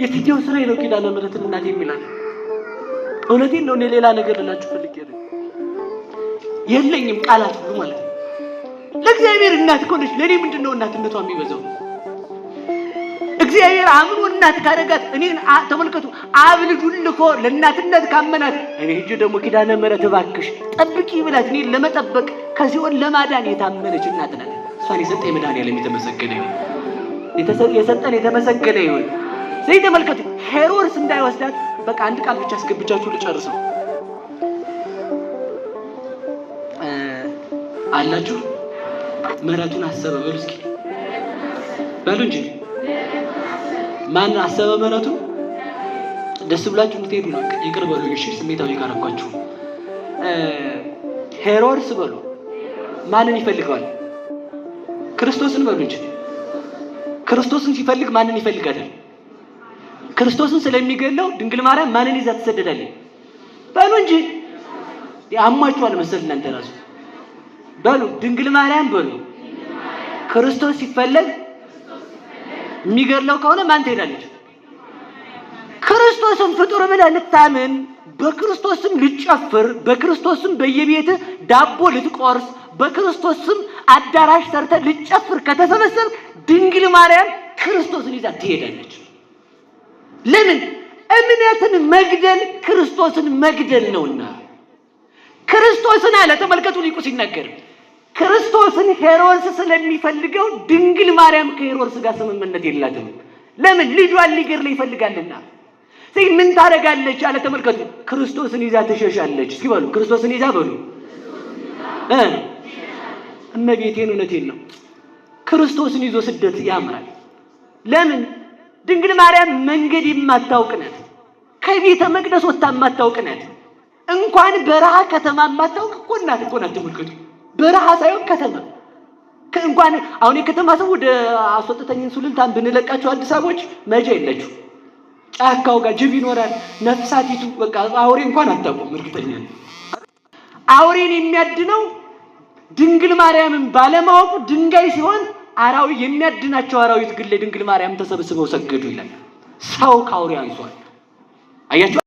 የትኛው ስራ ነው ኪዳነ ምሕረትን እናቴ የሚላል? እውነቴን ነው። እኔ ሌላ ነገር ልላችሁ ፈልጌ ነው። የለኝም ቃላት ሁሉ ማለት ነው። ለእግዚአብሔር እናት እኮ ነች። ለእኔ ምንድነው እናትነቷ የሚበዛው? እግዚአብሔር አምኖ እናት ካደረጋት እኔን ተመልከቱ። አብ ልጁን ልኮ ለእናትነት ካመናት እኔ ሂጅ ደግሞ ኪዳነ ምሕረት እባክሽ ጠብቂ ብላት እኔን ለመጠበቅ ከሲኦል ለማዳን የታመነች እናት ናት። እሷን የሰጠኝ መድኃኒዓለም የተመሰገነ ይሁን። የሰጠን የተመሰገነ ይሁን። ስለዚህ ተመልከቱ፣ ሄሮድስ እንዳይወስዳት በቃ አንድ ቃል ብቻ አስገብቻችሁ ልጨርሰው አላችሁ። ምሕረቱን አሰበ በሉ እስኪ በሉ እንጂ ማን አሰበ ምሕረቱን? ደስ ብላችሁ የምትሄዱ ነው። ይቅር በሉ እሺ፣ ስሜታዊ ካረኳችሁ። ሄሮድስ በሉ ማንን ይፈልገዋል? ክርስቶስን በሉ እንጂ። ክርስቶስን ሲፈልግ ማንን ይፈልጋታል? ክርስቶስን ስለሚገለው ድንግል ማርያም ማንን ይዛ ትሰደዳለች? በሉ እንጂ። አሟችኋል መሰል እናንተ ራሱ በሉ ድንግል ማርያም በሉ። ክርስቶስ ሲፈለግ የሚገድለው ከሆነ ማን ትሄዳለች? ክርስቶስን ፍጡር ብለህ ልታምን፣ በክርስቶስም ልትጨፍር፣ በክርስቶስም በየቤት ዳቦ ልትቆርስ፣ በክርስቶስም አዳራሽ ሰርተህ ልትጨፍር ከተሰበሰብ ድንግል ማርያም ክርስቶስን ይዛ ትሄዳለች። ለምን? እምነትን መግደል ክርስቶስን መግደል ነውና። ክርስቶስን አለ ተመልከቱ፣ ሊቁ ሲናገር ክርስቶስን ሄሮድስ ስለሚፈልገው ድንግል ማርያም ከሄሮድስ ጋር ስምምነት የላትም። ለምን? ልጇን ሊገድል ይፈልጋልና። ስለዚህ ምን ታደርጋለች አለ ተመልከቱ። ክርስቶስን ይዛ ትሸሻለች። እስኪ በሉ ክርስቶስን ይዛ በሉ። እመቤቴን እውነቴን ነው። ክርስቶስን ይዞ ስደት ያምራል። ለምን? ድንግል ማርያም መንገድ የማታውቅ ናት። ከቤተ መቅደስ ወጥታ የማታውቅ ናት። እንኳን በረሃ ከተማ የማታውቅ እኮ ናት እኮ ናት። ተመልከቱ፣ በረሃ ሳይሆን ከተማ እንኳን አሁን የከተማ ሰው ወደ አስወጥተኝን ሱልልታን ብንለቃቸው አዲስ አበቦች መጃ የለችው። ጫካው ጋር ጅብ ይኖራል፣ ነፍሳቲቱ በቃ አውሬ እንኳን አታውቁም። እርግጠኛ ነኝ አውሬን የሚያድነው ድንግል ማርያምን ባለማወቁ ድንጋይ ሲሆን አራዊት የሚያድናቸው አራዊት ግን ለድንግል ማርያም ተሰብስበው ሰገዱ ይላል። ሰው ከአውሬ አንሷል። አያችሁ?